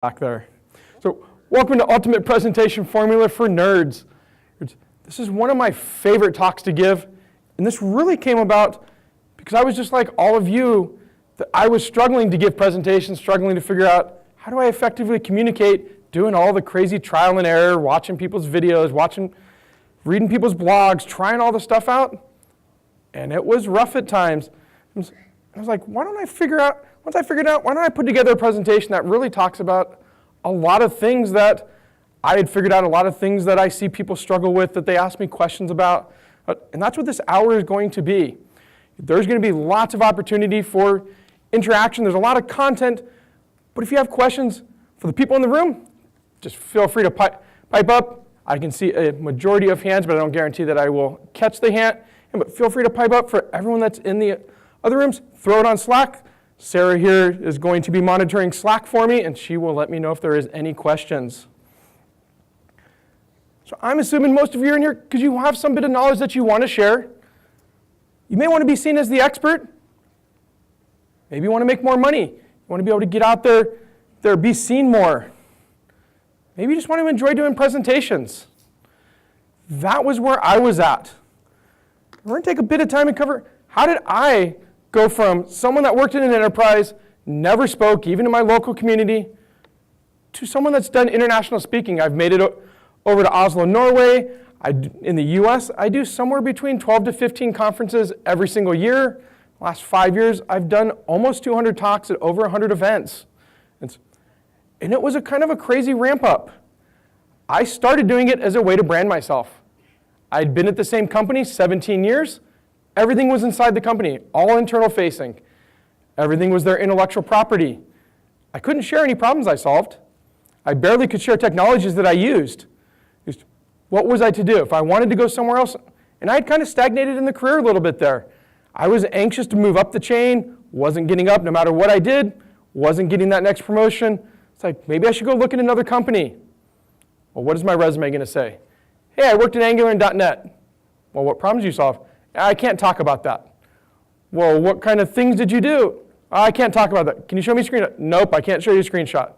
back there. So welcome to Ultimate Presentation Formula for Nerds. This is one of my favorite talks to give, and this really came about because I was just like all of you, that I was struggling to give presentations, struggling to figure out how do I effectively communicate, doing all the crazy trial and error, watching people's videos, reading people's blogs, trying all the stuff out, and it was rough at times. I was like, why don't I figure out, once I figured out, why don't I put together a presentation that really talks about a lot of things that I had figured out, a lot of things that I see people struggle with, that they ask me questions about. And that's what this hour is going to be. There's going to be lots of opportunity for interaction. There's a lot of content. But if you have questions for the people in the room, just feel free to pipe up. I can see a majority of hands, but I don't guarantee that I will catch the hand. But feel free to pipe up for everyone that's in the other rooms. Throw it on Slack. Sarah here is going to be monitoring Slack for me, and she will let me know if there is any questions. So I'm assuming most of you are in here because you have some bit of knowledge that you want to share. You may want to be seen as the expert. Maybe you want to make more money. You want to be able to get out there, be seen more. Maybe you just want to enjoy doing presentations. That was where I was at. We're going to take a bit of time and cover how did I go from someone that worked in an enterprise, never spoke, even in my local community, to someone that's done international speaking. I've made it over to Oslo, Norway. In the US, I do somewhere between 12 to 15 conferences every single year. Last 5 years, I've done almost 200 talks at over 100 events. And it was a kind of a crazy ramp up. I started doing it as a way to brand myself. I'd been at the same company 17 years. Everything was inside the company, all internal facing. Everything was their intellectual property. I couldn't share any problems I solved. I barely could share technologies that I used. What was I to do? If I wanted to go somewhere else, and I had kind of stagnated in the career a little bit there. I was anxious to move up the chain, wasn't getting up no matter what I did, wasn't getting that next promotion. It's like, maybe I should go look at another company. Well, what is my resume going to say? Hey, I worked at Angular and .NET. Well, what problems you solve? I can't talk about that. Well, what kind of things did you do? I can't talk about that. Can you show me a screenshot? Nope, I can't show you a screenshot.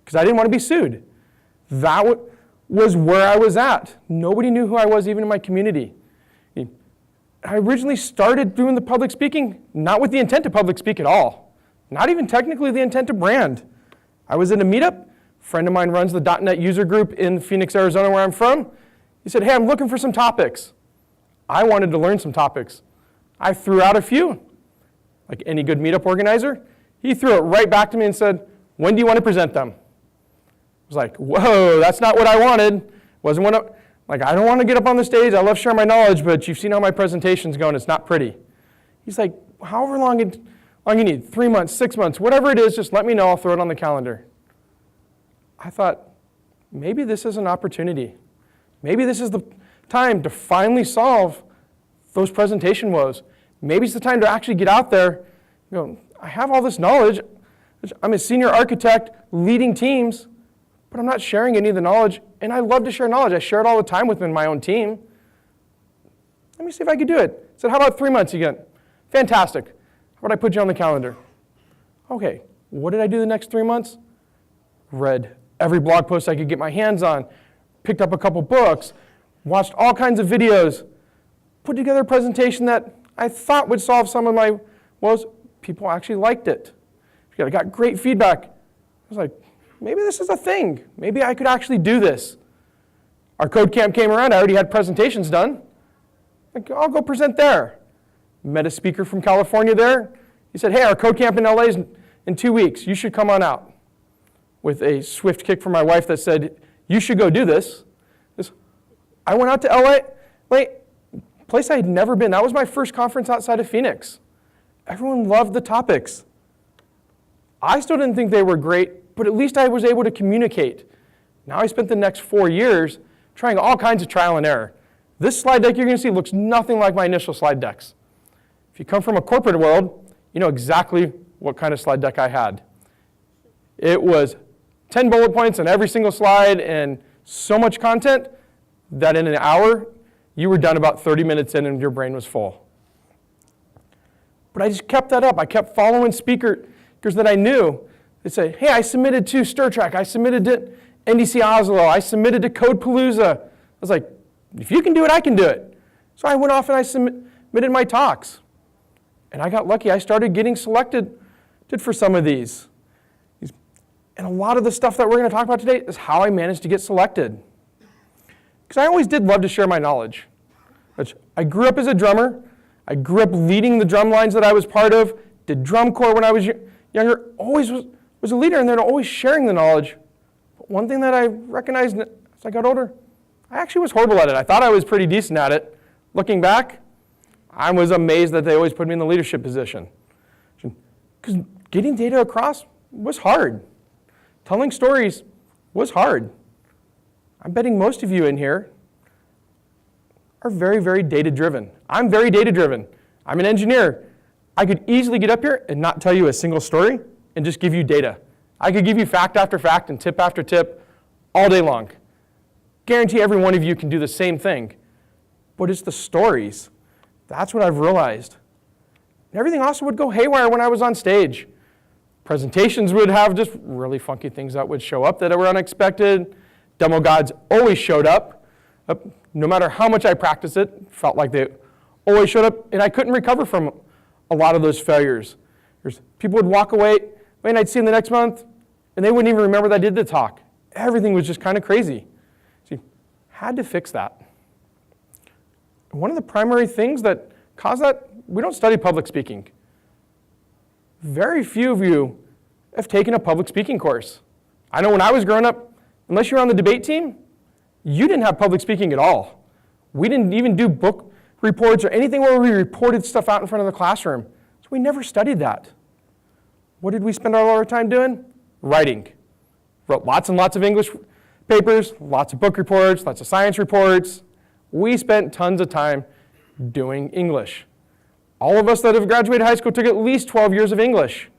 Because I didn't want to be sued. That was where I was at. Nobody knew who I was, even in my community. I originally started doing the public speaking, not with the intent to public speak at all. Not even technically the intent to brand. I was at a meetup. A friend of mine runs the .NET user group in Phoenix, Arizona, where I'm from. He said, hey, I'm looking for some topics. I wanted to learn some topics. I threw out a few. Like any good meetup organizer, he threw it right back to me and said, when do you want to present them? I was like, whoa, that's not what I wanted. Wasn't what I don't want to get up on the stage. I love sharing my knowledge, but you've seen how my presentation's going. It's not pretty. He's like, however long you need, 3 months, 6 months, whatever it is, just let me know. I'll throw it on the calendar. I thought, maybe this is an opportunity. Maybe this is the time to finally solve those presentation woes. Maybe it's the time to actually get out there. I have all this knowledge. I'm a senior architect leading teams, but I'm not sharing any of the knowledge. And I love to share knowledge. I share it all the time within my own team. Let me see if I could do it. I said, how about 3 months again? Fantastic. How about I put you on the calendar? Okay, what did I do the next 3 months? Read every blog post I could get my hands on, picked up a couple books, watched all kinds of videos, put together a presentation that I thought would solve some of my woes. People actually liked it. I got great feedback. I was like, maybe this is a thing. Maybe I could actually do this. Our code camp came around. I already had presentations done. I'll go present there. Met a speaker from California there. He said, hey, our code camp in LA is in 2 weeks. You should come on out. With a swift kick from my wife that said, you should go do this. I went out to LA, place I had never been. That was my first conference outside of Phoenix. Everyone loved the topics. I still didn't think they were great, but at least I was able to communicate. Now I spent the next 4 years trying all kinds of trial and error. This slide deck you're going to see looks nothing like my initial slide decks. If you come from a corporate world, you know exactly what kind of slide deck I had. It was 10 bullet points on every single slide and so much content that in an hour, you were done about 30 minutes in and your brain was full. But I just kept that up. I kept following speakers that I knew They'd say, hey, I submitted to StirTrack, I submitted to NDC Oslo, I submitted to Codepalooza. I was like, if you can do it, I can do it. So I went off and I submitted my talks. And I got lucky. I started getting selected for some of these. And a lot of the stuff that we're going to talk about today is how I managed to get selected. Because I always did love to share my knowledge. I grew up as a drummer. I grew up leading the drum lines that I was part of, did drum corps when I was younger, always was a leader, and then always sharing the knowledge. But one thing that I recognized as I got older, I actually was horrible at it. I thought I was pretty decent at it. Looking back, I was amazed that they always put me in the leadership position. Because getting data across was hard. Telling stories was hard. I'm betting most of you in here are very, very data-driven. I'm very data-driven. I'm an engineer. I could easily get up here and not tell you a single story and just give you data. I could give you fact after fact and tip after tip all day long. Guarantee every one of you can do the same thing. But it's the stories. That's what I've realized. And everything also would go haywire when I was on stage. Presentations would have just really funky things that would show up that were unexpected. Demo gods always showed up. No matter how much I practiced it, felt like they always showed up, and I couldn't recover from a lot of those failures. People would walk away, and I'd see them the next month, and they wouldn't even remember that I did the talk. Everything was just kind of crazy. See, had to fix that. And one of the primary things that caused that, we don't study public speaking. Very few of you have taken a public speaking course. I know when I was growing up, unless you were on the debate team, you didn't have public speaking at all. We didn't even do book reports or anything where we reported stuff out in front of the classroom. So we never studied that. What did we spend all our time doing? Writing. Wrote lots and lots of English papers, lots of book reports, lots of science reports. We spent tons of time doing English. All of us that have graduated high school took at least 12 years of English.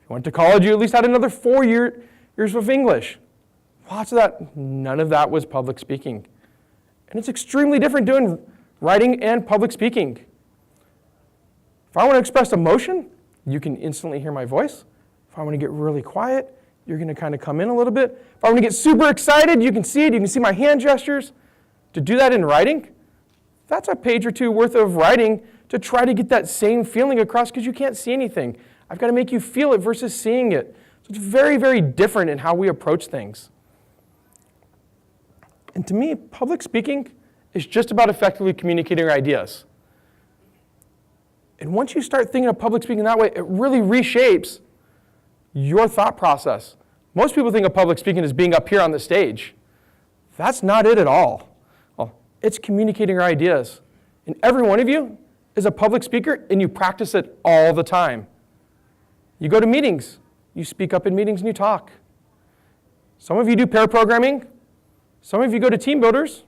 If you went to college, you at least had another 4 years of English. Lots of that, none of that was public speaking. And it's extremely different doing writing and public speaking. If I want to express emotion, you can instantly hear my voice. If I want to get really quiet, you're going to kind of come in a little bit. If I want to get super excited, you can see it. You can see my hand gestures. To do that in writing, that's a page or two worth of writing to try to get that same feeling across because you can't see anything. I've got to make you feel it versus seeing it. So it's very, very different in how we approach things. And to me, public speaking is just about effectively communicating your ideas. And once you start thinking of public speaking that way, it really reshapes your thought process. Most people think of public speaking as being up here on the stage. That's not it at all. Well, it's communicating your ideas. And every one of you is a public speaker, and you practice it all the time. You go to meetings. You speak up in meetings and you talk. Some of you do pair programming. Some of you go to team builders.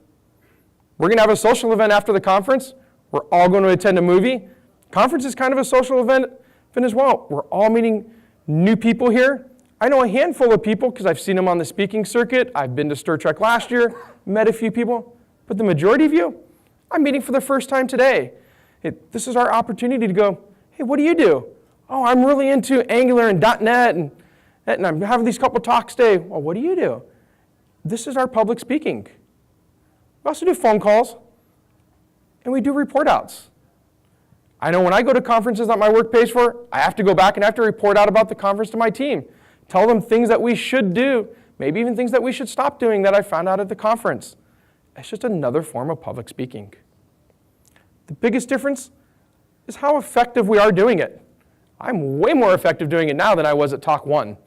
We're going to have a social event after the conference. We're all going to attend a movie. Conference is kind of a social event as well. We're all meeting new people here. I know a handful of people because I've seen them on the speaking circuit. I've been to StirTrack last year, met a few people. But the majority of you, I'm meeting for the first time today. This is our opportunity to go, hey, what do you do? Oh, I'm really into Angular and .NET, and I'm having these couple talks today. Well, what do you do? This is our public speaking. We also do phone calls, and we do report outs. I know when I go to conferences that my work pays for, I have to go back and I have to report out about the conference to my team. Tell them things that we should do, maybe even things that we should stop doing that I found out at the conference. It's just another form of public speaking. The biggest difference is how effective we are doing it. I'm way more effective doing it now than I was at talk 1.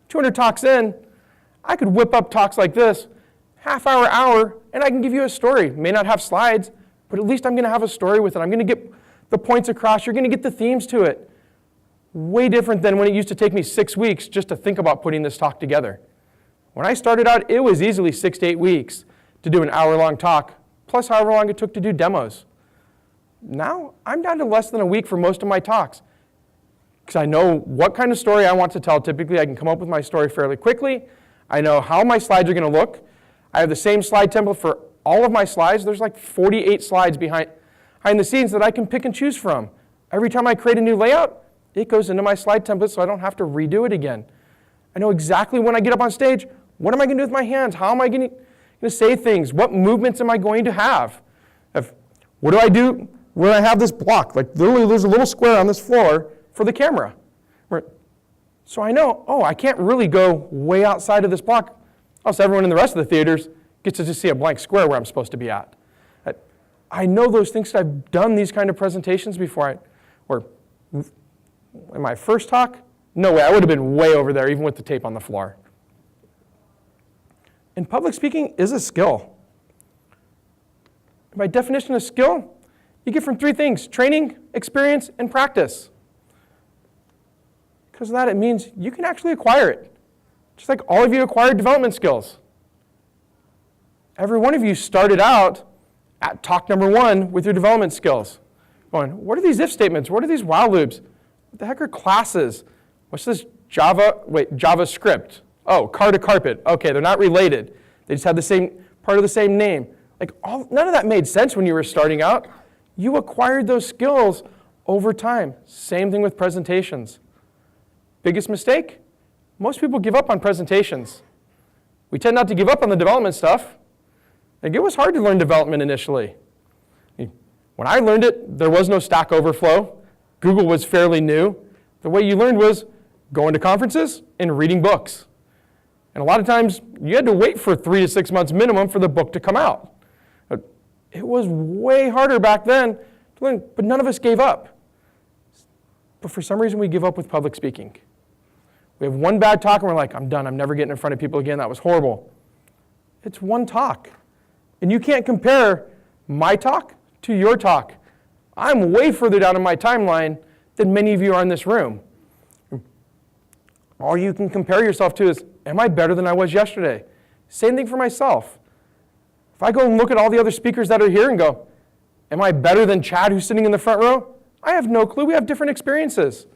200 talks in, I could whip up talks like this, half hour, and I can give you a story. May not have slides, but at least I'm going to have a story with it. I'm going to get the points across. You're going to get the themes to it. Way different than when it used to take me 6 weeks just to think about putting this talk together. When I started out, it was easily 6 to 8 weeks to do an hour-long talk, plus however long it took to do demos. Now, I'm down to less than a week for most of my talks because I know what kind of story I want to tell. Typically, I can come up with my story fairly quickly. I know how my slides are going to look. I have the same slide template for all of my slides. There's like 48 slides behind the scenes that I can pick and choose from. Every time I create a new layout, it goes into my slide template so I don't have to redo it again. I know exactly when I get up on stage, what am I going to do with my hands? How am I going to say things? What movements am I going to have? What do I do when I have this block? Like literally there's a little square on this floor for the camera. So I know, I can't really go way outside of this block, else everyone in the rest of the theaters gets to just see a blank square where I'm supposed to be at. I know those things because I've done these kind of presentations before. Or in my first talk, no way, I would have been way over there even with the tape on the floor. And public speaking is a skill. By definition of skill, you get from three things: training, experience, and practice. Because of that, it means you can actually acquire it. Just like all of you acquired development skills. Every one of you started out at talk number 1 with your development skills. Going, what are these if statements? What are these while loops? What the heck are classes? What's this JavaScript? Oh, car to carpet. Okay, they're not related. They just have the same part of the same name. None of that made sense when you were starting out. You acquired those skills over time. Same thing with presentations. Biggest mistake? Most people give up on presentations. We tend not to give up on the development stuff. It was hard to learn development initially. When I learned it, there was no Stack Overflow. Google was fairly new. The way you learned was going to conferences and reading books. And a lot of times, you had to wait for 3 to 6 months minimum for the book to come out. It was way harder back then to learn, but none of us gave up. But for some reason, we give up with public speaking. We have one bad talk and we're like, I'm done. I'm never getting in front of people again. That was horrible. It's one talk. And you can't compare my talk to your talk. I'm way further down in my timeline than many of you are in this room. All you can compare yourself to is, am I better than I was yesterday? Same thing for myself. If I go and look at all the other speakers that are here and go, am I better than Chad who's sitting in the front row? I have no clue. We have different experiences.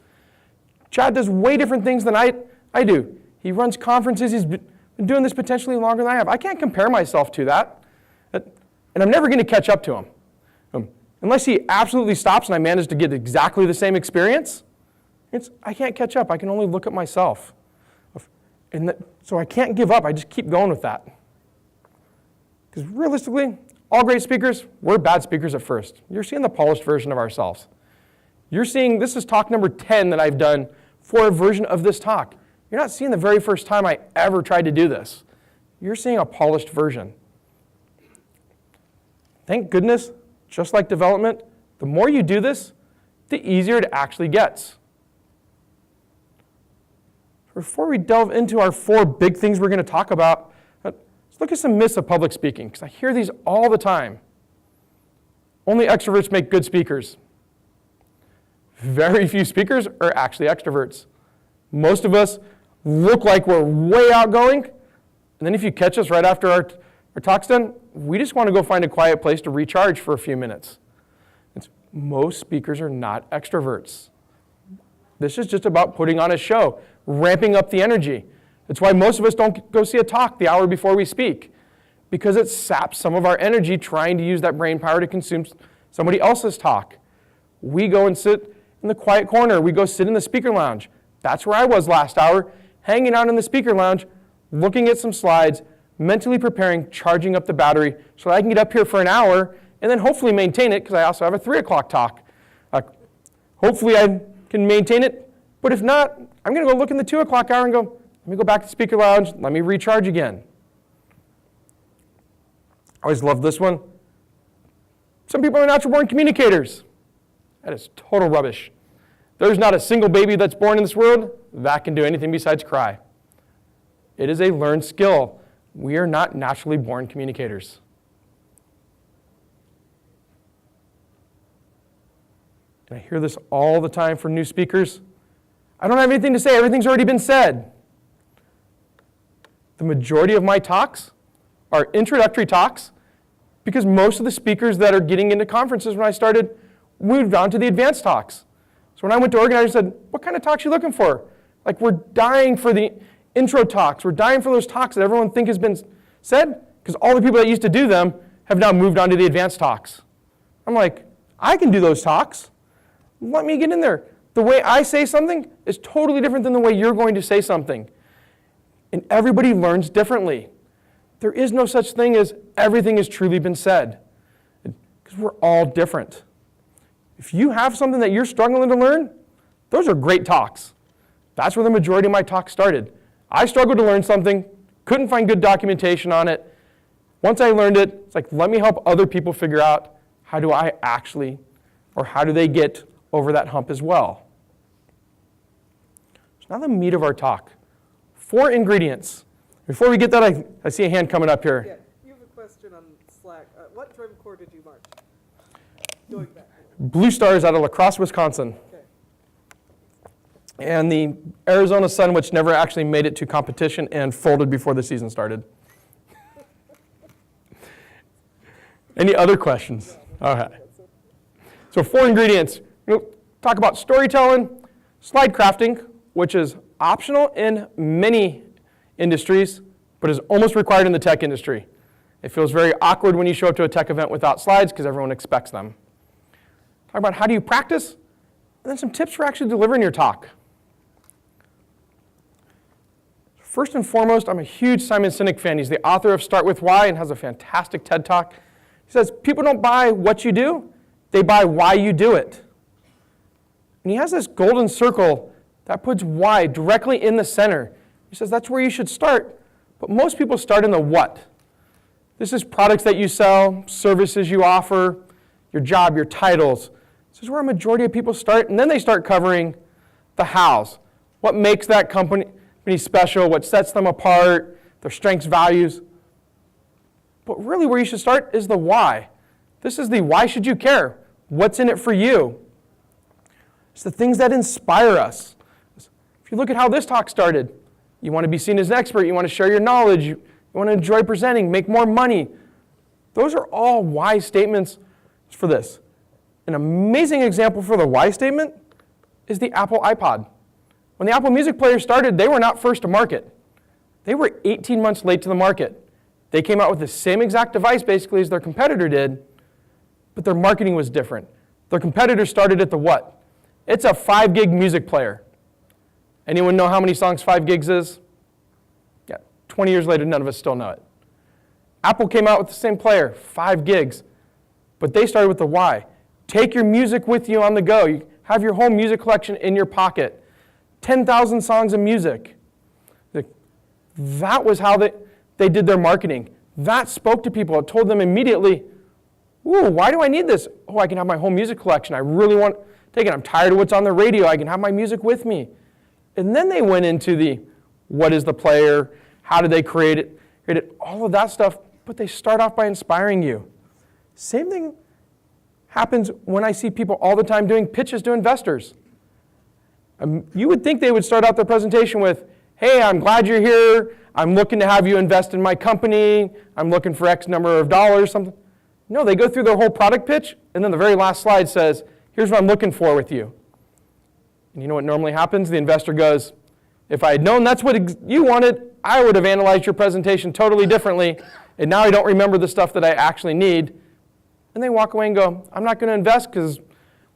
Chad does way different things than I do. He runs conferences. He's been doing this potentially longer than I have. I can't compare myself to that. And I'm never going to catch up to him. Unless he absolutely stops and I manage to get exactly the same experience, I can't catch up. I can only look at myself. So I can't give up. I just keep going with that. Because realistically, all great speakers, we're bad speakers at first. You're seeing the polished version of ourselves. You're seeing, this is talk number 10 that I've done for a version of this talk. You're not seeing the very first time I ever tried to do this. You're seeing a polished version. Thank goodness, just like development, the more you do this, the easier it actually gets. Before we delve into our 4 big things we're going to talk about, let's look at some myths of public speaking, because I hear these all the time. Only extroverts make good speakers. Very few speakers are actually extroverts. Most of us look like we're way outgoing, and then if you catch us right after our talk's done, we just want to go find a quiet place to recharge for a few minutes. Most speakers are not extroverts. This is just about putting on a show, ramping up the energy. That's why most of us don't go see a talk the hour before we speak, because it saps some of our energy trying to use that brain power to consume somebody else's talk. We go and sit in the quiet corner. We go sit in the speaker lounge. That's where I was last hour, hanging out in the speaker lounge, looking at some slides, mentally preparing, charging up the battery so that I can get up here for an hour and then hopefully maintain it, because I also have a 3 o'clock talk. Hopefully I can maintain it, but if not, I'm going to go look in the 2 o'clock hour and go, let me go back to the speaker lounge, let me recharge again. I always love this one. Some people are natural born communicators. That is total rubbish. There's not a single baby that's born in this world that can do anything besides cry. It is a learned skill. We are not naturally born communicators. And I hear this all the time from new speakers. I don't have anything to say. Everything's already been said. The majority of my talks are introductory talks because most of the speakers that are getting into conferences when I started moved on to the advanced talks. So when I went to organizers and said, what kind of talks are you looking for? Like, we're dying for the intro talks. We're dying for those talks that everyone thinks has been said, because all the people that used to do them have now moved on to the advanced talks. I'm like, I can do those talks. Let me get in there. The way I say something is totally different than the way you're going to say something. And everybody learns differently. There is no such thing as everything has truly been said, because we're all different. If you have something that you're struggling to learn, those are great talks. That's where the majority of my talks started. I struggled to learn something, couldn't find good documentation on it. Once I learned it, it's like, let me help other people figure out how do they get over that hump as well. So now the meat of our talk. 4 ingredients. Before we get that, I see a hand coming up here. Yeah, you have a question on Slack. What drum corps did you march? Going back. Blue Stars out of La Crosse, Wisconsin. Okay. And the Arizona Sun, which never actually made it to competition and folded before the season started. Any other questions? All right. So 4 ingredients. We'll talk about storytelling, slide crafting, which is optional in many industries, but is almost required in the tech industry. It feels very awkward when you show up to a tech event without slides because everyone expects them. Talk about how do you practice, and then some tips for actually delivering your talk. First and foremost, I'm a huge Simon Sinek fan. He's the author of Start With Why and has a fantastic TED Talk. He says, people don't buy what you do, they buy why you do it. And he has this golden circle that puts why directly in the center. He says that's where you should start, but most people start in the what. This is products that you sell, services you offer, your job, your titles. This is where a majority of people start, and then they start covering the hows. What makes that company special, what sets them apart, their strengths, values. But really where you should start is the why. This is the why should you care? What's in it for you? It's the things that inspire us. If you look at how this talk started, you want to be seen as an expert, you want to share your knowledge, you want to enjoy presenting, make more money. Those are all why statements for this. An amazing example for the why statement is the Apple iPod. When the Apple Music player started, they were not first to market. They were 18 months late to the market. They came out with the same exact device basically as their competitor did, but their marketing was different. Their competitor started at the what? It's a 5 gig music player. Anyone know how many songs 5 gigs is? Yeah, 20 years later, none of us still know it. Apple came out with the same player, 5 gigs, but they started with the why. Take your music with you on the go. You have your whole music collection in your pocket. 10,000 songs of music. That was how they did their marketing. That spoke to people. It told them immediately, ooh, why do I need this? Oh, I can have my whole music collection. I really want to take it. I'm tired of what's on the radio. I can have my music with me. And then they went into the what is the player, how did they create it, all of that stuff, but they start off by inspiring you. Same thing happens when I see people all the time doing pitches to investors. You would think they would start out their presentation with, hey, I'm glad you're here. I'm looking to have you invest in my company. I'm looking for X number of dollars, something. No, they go through their whole product pitch, and then the very last slide says, here's what I'm looking for with you. And you know what normally happens? The investor goes, if I had known that's what you wanted, I would have analyzed your presentation totally differently, and now I don't remember the stuff that I actually need. And they walk away and go, I'm not going to invest because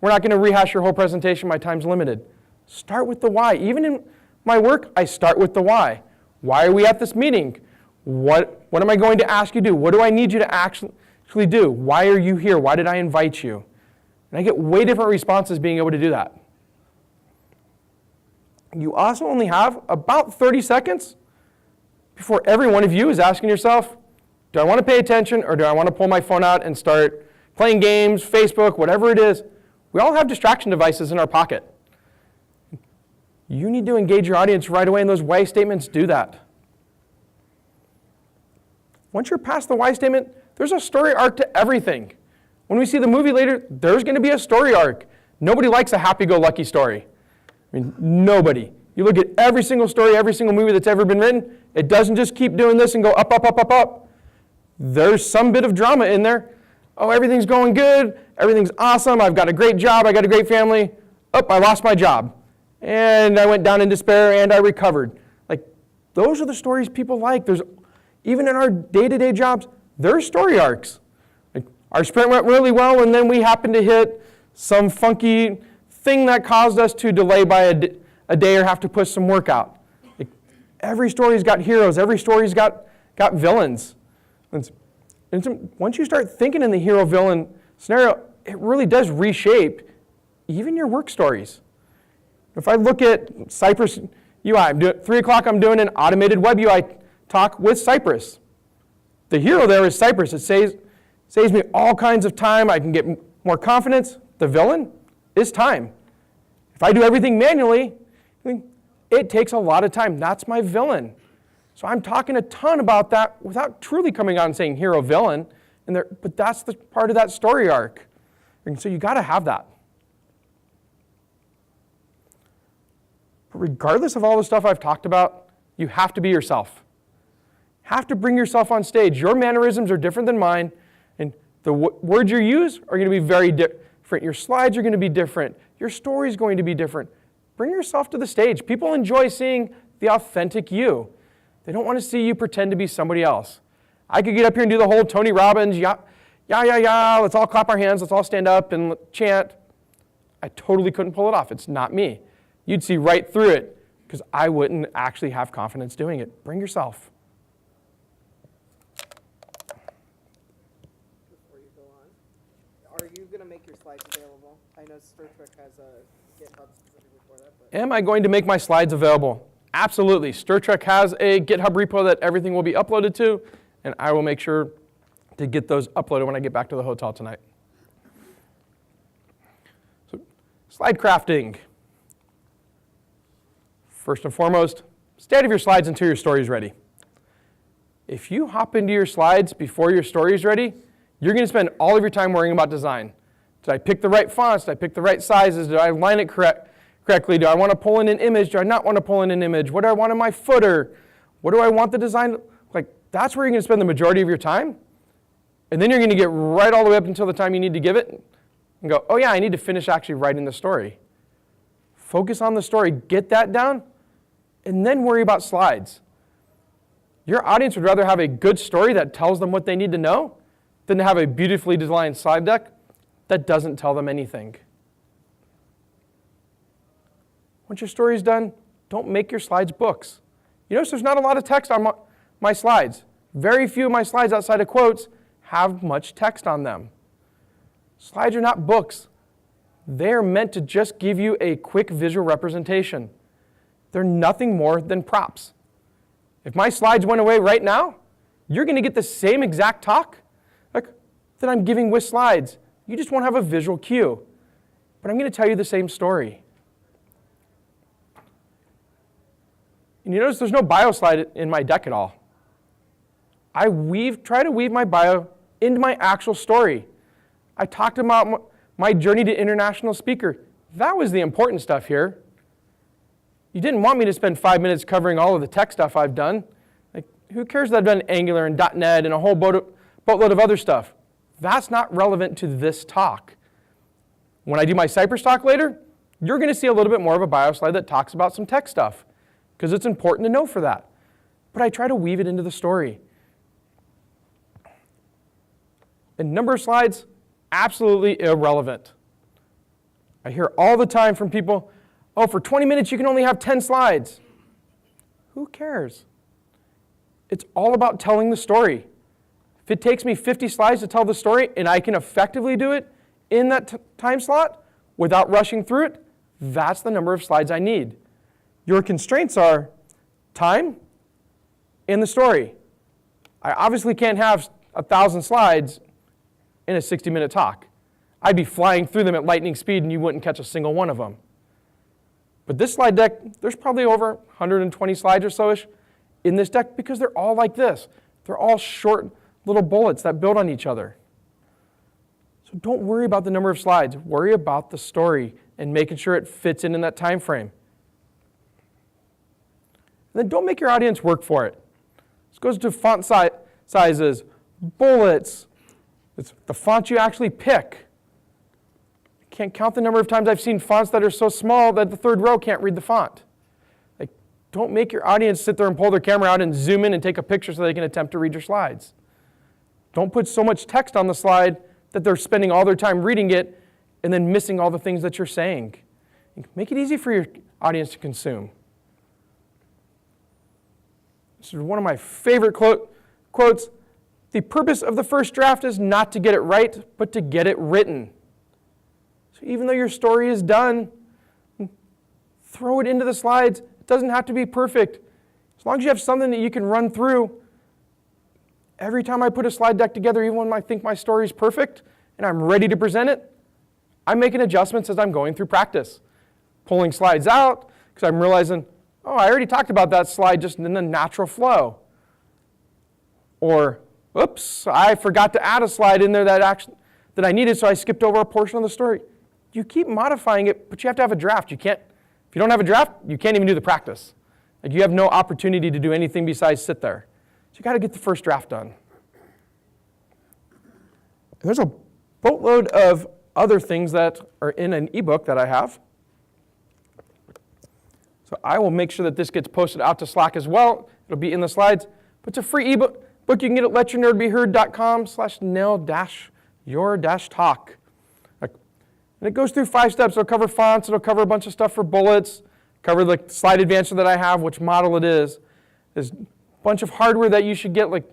we're not going to rehash your whole presentation. My time's limited. Start with the why. Even in my work, I start with the why. Why are we at this meeting? What am I going to ask you to do? What do I need you to actually do? Why are you here? Why did I invite you? And I get way different responses being able to do that. You also only have about 30 seconds before every one of you is asking yourself, do I want to pay attention or do I want to pull my phone out and start playing games, Facebook, whatever it is? We all have distraction devices in our pocket. You need to engage your audience right away, and those why statements do that. Once you're past the why statement, there's a story arc to everything. When we see the movie later, there's going to be a story arc. Nobody likes a happy-go-lucky story. I mean, nobody. You look at every single story, every single movie that's ever been written, it doesn't just keep doing this and go up, up, up, up, up. There's some bit of drama in there. Oh, everything's going good. Everything's awesome. I've got a great job. I got a great family. Oh, I lost my job. And I went down in despair and I recovered. Like, those are the stories people like. Even in our day-to-day jobs, there's story arcs. Like, our sprint went really well and then we happened to hit some funky thing that caused us to delay by a day or have to push some work out. Like, Every story's got heroes. Every story's got villains. Once you start thinking in the hero-villain scenario, it really does reshape even your work stories. If I look at Cypress UI, 3 o'clock I'm doing an automated web UI talk with Cypress. The hero there is Cypress. It saves me all kinds of time. I can get more confidence. The villain is time. If I do everything manually, it takes a lot of time. That's my villain. So I'm talking a ton about that without truly coming out and saying hero, villain, but that's the part of that story arc. And so you got to have that. But regardless of all the stuff I've talked about, you have to be yourself. Have to bring yourself on stage. Your mannerisms are different than mine, and the words you use are going to be very different. Your slides are going to be different. Your story is going to be different. Bring yourself to the stage. People enjoy seeing the authentic you. They don't want to see you pretend to be somebody else. I could get up here and do the whole Tony Robbins, yeah, let's all clap our hands, let's all stand up and chant. I totally couldn't pull it off. It's not me. You'd see right through it because I wouldn't actually have confidence doing it. Bring yourself. Before you go on, are you going to make your slides available? I know Star Trek has a GitHub specifically for that. But Am I going to make my slides available? Absolutely. Star Trek has a GitHub repo that everything will be uploaded to, and I will make sure to get those uploaded when I get back to the hotel tonight. So, slide crafting. First and foremost, stay out of your slides until your story is ready. If you hop into your slides before your story is ready, you're going to spend all of your time worrying about design. Did I pick the right fonts? Did I pick the right sizes? Did I line it correctly? Do I want to pull in an image? Do I not want to pull in an image? What do I want in my footer? What do I want the design? Like, that's where you're going to spend the majority of your time. And then you're going to get right all the way up until the time you need to give it and go, oh yeah, I need to finish actually writing the story. Focus on the story, get that down, and then worry about slides. Your audience would rather have a good story that tells them what they need to know than to have a beautifully designed slide deck that doesn't tell them anything. Once your story is done, don't make your slides books. You notice there's not a lot of text on my slides. Very few of my slides outside of quotes have much text on them. Slides are not books. They're meant to just give you a quick visual representation. They're nothing more than props. If my slides went away right now, you're going to get the same exact talk that I'm giving with slides. You just won't have a visual cue. But I'm going to tell you the same story. And you notice there's no bio slide in my deck at all. I try to weave my bio into my actual story. I talked about my journey to international speaker. That was the important stuff here. You didn't want me to spend 5 minutes covering all of the tech stuff I've done. Like, who cares that I've done Angular and .NET and a whole boatload of other stuff? That's not relevant to this talk. When I do my Cypress talk later, you're going to see a little bit more of a bio slide that talks about some tech stuff because it's important to know for that. But I try to weave it into the story. And number of slides, absolutely irrelevant. I hear all the time from people, oh, for 20 minutes you can only have 10 slides. Who cares? It's all about telling the story. If it takes me 50 slides to tell the story and I can effectively do it in that time slot without rushing through it, that's the number of slides I need. Your constraints are time and the story. I obviously can't have 1,000 slides in a 60-minute talk. I'd be flying through them at lightning speed and you wouldn't catch a single one of them. But this slide deck, there's probably over 120 slides or so-ish in this deck because they're all like this. They're all short little bullets that build on each other. So don't worry about the number of slides. Worry about the story and making sure it fits in that time frame. And then don't make your audience work for it. This goes to font sizes, bullets. It's the font you actually pick. I can't count the number of times I've seen fonts that are so small that the third row can't read the font. Like, don't make your audience sit there and pull their camera out and zoom in and take a picture so they can attempt to read your slides. Don't put so much text on the slide that they're spending all their time reading it and then missing all the things that you're saying. Make it easy for your audience to consume. This is one of my favorite quotes. The purpose of the first draft is not to get it right, but to get it written. So even though your story is done, throw it into the slides. It doesn't have to be perfect. As long as you have something that you can run through. Every time I put a slide deck together, even when I think my story is perfect and I'm ready to present it, I'm making adjustments as I'm going through practice. Pulling slides out because I'm realizing, oh, I already talked about that slide just in the natural flow. Or, oops, I forgot to add a slide in there that I needed, so I skipped over a portion of the story. You keep modifying it, but you have to have a draft. If you don't have a draft, you can't even do the practice. Like you have no opportunity to do anything besides sit there. So you got to get the first draft done. And there's a boatload of other things that are in an ebook that I have. So I will make sure that this gets posted out to Slack as well. It'll be in the slides. But it's a free ebook you can get at letyournerdbeheard.com/nail-your-talk. And it goes through 5 steps. It'll cover fonts. It'll cover a bunch of stuff for bullets. Cover the slide advancer that I have, which model it is. There's a bunch of hardware that you should get, like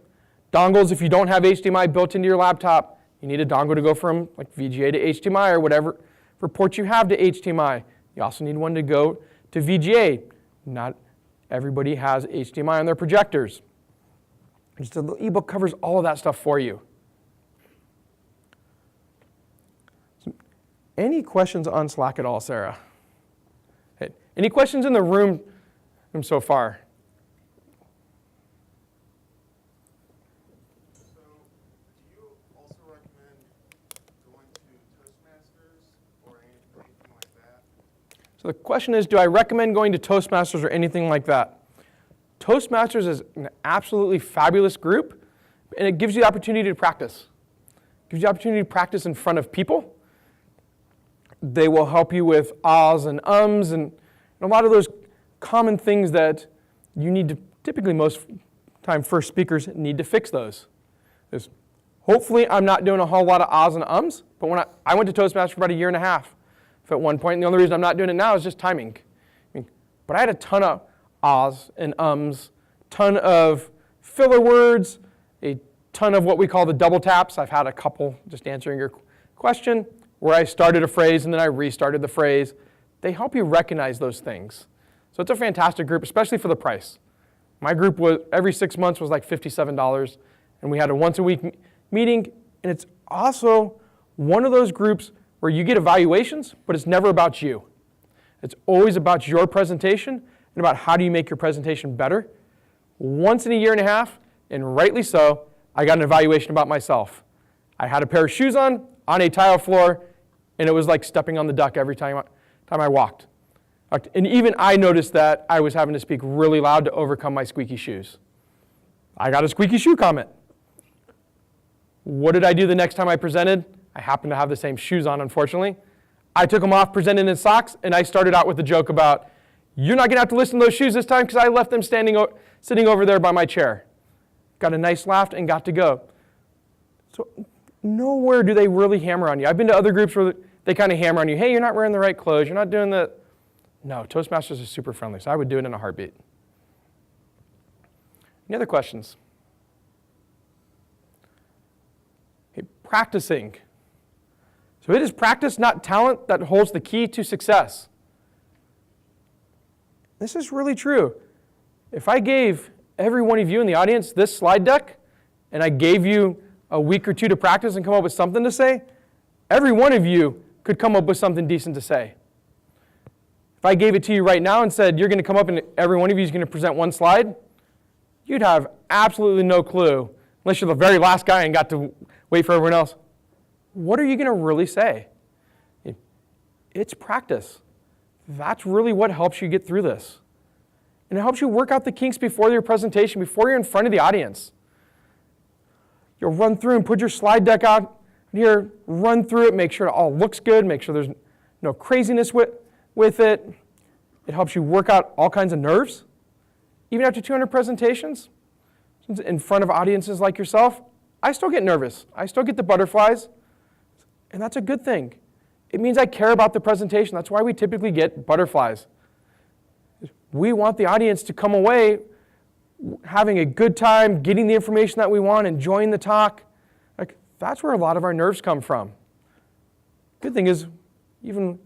dongles. If you don't have HDMI built into your laptop, you need a dongle to go from like VGA to HDMI or whatever for ports you have to HDMI. You also need one to go to VGA. Not everybody has HDMI on their projectors. So the ebook covers all of that stuff for you. So, any questions on Slack at all, Sarah? Hey, any questions in the room so far? So, do you also recommend going to Toastmasters or anything like that? So the question is, do I recommend going to Toastmasters or anything like that? Toastmasters is an absolutely fabulous group, and it gives you the opportunity to practice. It gives you the opportunity to practice in front of people. They will help you with ahs and ums and a lot of those common things that you need to, typically most time first speakers need to fix those. Hopefully I'm not doing a whole lot of ahs and ums, but when I went to Toastmasters for about a year and a half at one point, and the only reason I'm not doing it now is just timing. But I had a ton of ahs and ums, ton of filler words, a ton of what we call the double taps. I've had a couple, just answering your question, where I started a phrase and then I restarted the phrase. They help you recognize those things. So it's a fantastic group, especially for the price. My group was every 6 months was like $57, and we had a once a week meeting, and it's also one of those groups where you get evaluations, but it's never about you. It's always about your presentation and about how do you make your presentation better. Once in a year and a half, and rightly so, I got an evaluation about myself. I had a pair of shoes on a tile floor, and it was like stepping on the duck every time I walked. And even I noticed that I was having to speak really loud to overcome my squeaky shoes. I got a squeaky shoe comment. What did I do the next time I presented? I happened to have the same shoes on, unfortunately. I took them off, presented in socks, and I started out with a joke about, you're not going to have to listen to those shoes this time because I left them sitting over there by my chair. Got a nice laugh and got to go. So nowhere do they really hammer on you. I've been to other groups where they kind of hammer on you. Hey, you're not wearing the right clothes. You're not doing the... No, Toastmasters is super friendly, so I would do it in a heartbeat. Any other questions? Okay, practicing. So it is practice, not talent, that holds the key to success. This is really true. If I gave every one of you in the audience this slide deck, and I gave you a week or two to practice and come up with something to say, every one of you could come up with something decent to say. If I gave it to you right now and said, you're going to come up and every one of you is going to present one slide, you'd have absolutely no clue, unless you're the very last guy and got to wait for everyone else. What are you going to really say? It's practice. That's really what helps you get through this. And it helps you work out the kinks before your presentation, before you're in front of the audience. You'll run through and put your slide deck out here, run through it, make sure it all looks good, make sure there's no craziness with it. It helps you work out all kinds of nerves. Even after 200 presentations, in front of audiences like yourself, I still get nervous. I still get the butterflies, and that's a good thing. It means I care about the presentation. That's why we typically get butterflies. We want the audience to come away having a good time, getting the information that we want, enjoying the talk. Like, that's where a lot of our nerves come from. Good thing is, even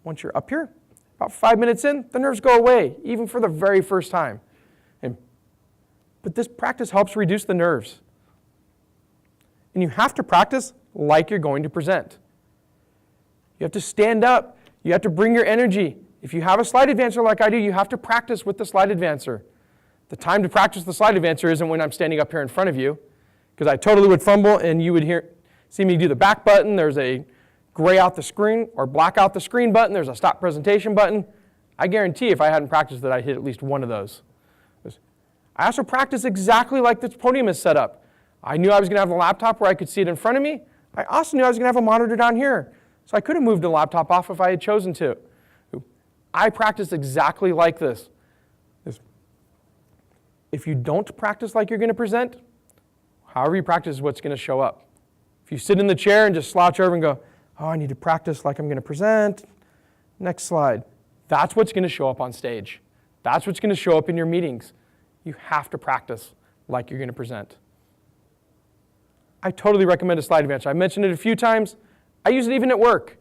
once you're up here, about 5 minutes in, the nerves go away, even for the very first time. But this practice helps reduce the nerves. And you have to practice like you're going to present. You have to stand up. You have to bring your energy. If you have a slide advancer like I do, you have to practice with the slide advancer. The time to practice the slide advancer isn't when I'm standing up here in front of you, because I totally would fumble and you would see me do the back button. There's a gray out the screen or black out the screen button. There's a stop presentation button. I guarantee if I hadn't practiced that, I'd hit at least one of those. I also practiced exactly like this podium is set up. I knew I was going to have a laptop where I could see it in front of me. I also knew I was going to have a monitor down here. So I could have moved the laptop off if I had chosen to. I practiced exactly like this. If you don't practice like you're going to present, however you practice is what's going to show up. If you sit in the chair and just slouch over and go, oh, I need to practice like I'm going to present. Next slide. That's what's going to show up on stage. That's what's going to show up in your meetings. You have to practice like you're going to present. I totally recommend a slide advancer. I mentioned it a few times. I use it even at work.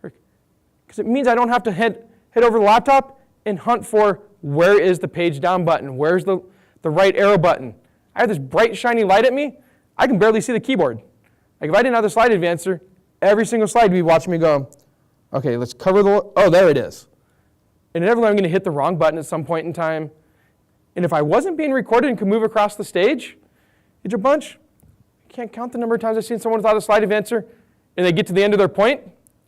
Because it means I don't have to head over the laptop and hunt for where is the page down button, where's the right arrow button. I have this bright, shiny light at me, I can barely see the keyboard. Like if I didn't have the slide advancer, every single slide would be watching me go, okay, let's cover oh, there it is. And inevitably I'm going to hit the wrong button at some point in time. And if I wasn't being recorded and could move across the stage, it's a bunch. I can't count the number of times I've seen someone without a slide advancer, and they get to the end of their point,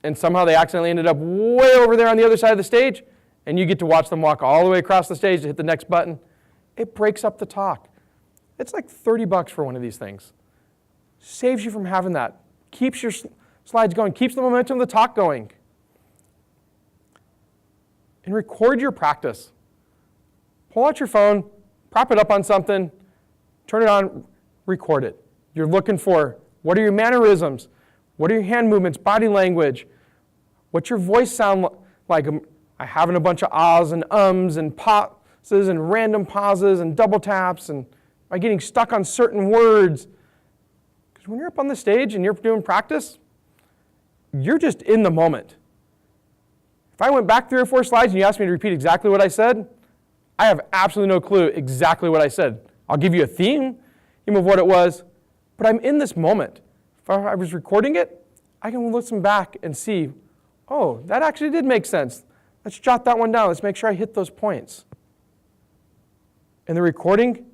and somehow they accidentally ended up way over there on the other side of the stage, and you get to watch them walk all the way across the stage to hit the next button. It breaks up the talk. It's like $30 for one of these things. Saves you from having that. Keeps your slides going. Keeps the momentum of the talk going. And record your practice. Pull out your phone, prop it up on something, turn it on, record it. You're looking for, what are your mannerisms? What are your hand movements, body language? What's your voice sound like? Am I having a bunch of ahs and ums and pauses and random pauses and double taps? And am I getting stuck on certain words? Because when you're up on the stage and you're doing practice, you're just in the moment. If I went back 3 or 4 slides and you asked me to repeat exactly what I said, I have absolutely no clue exactly what I said. I'll give you a theme of what it was, but I'm in this moment. If I was recording it, I can listen back and see, oh, that actually did make sense. Let's jot that one down. Let's make sure I hit those points. And the recording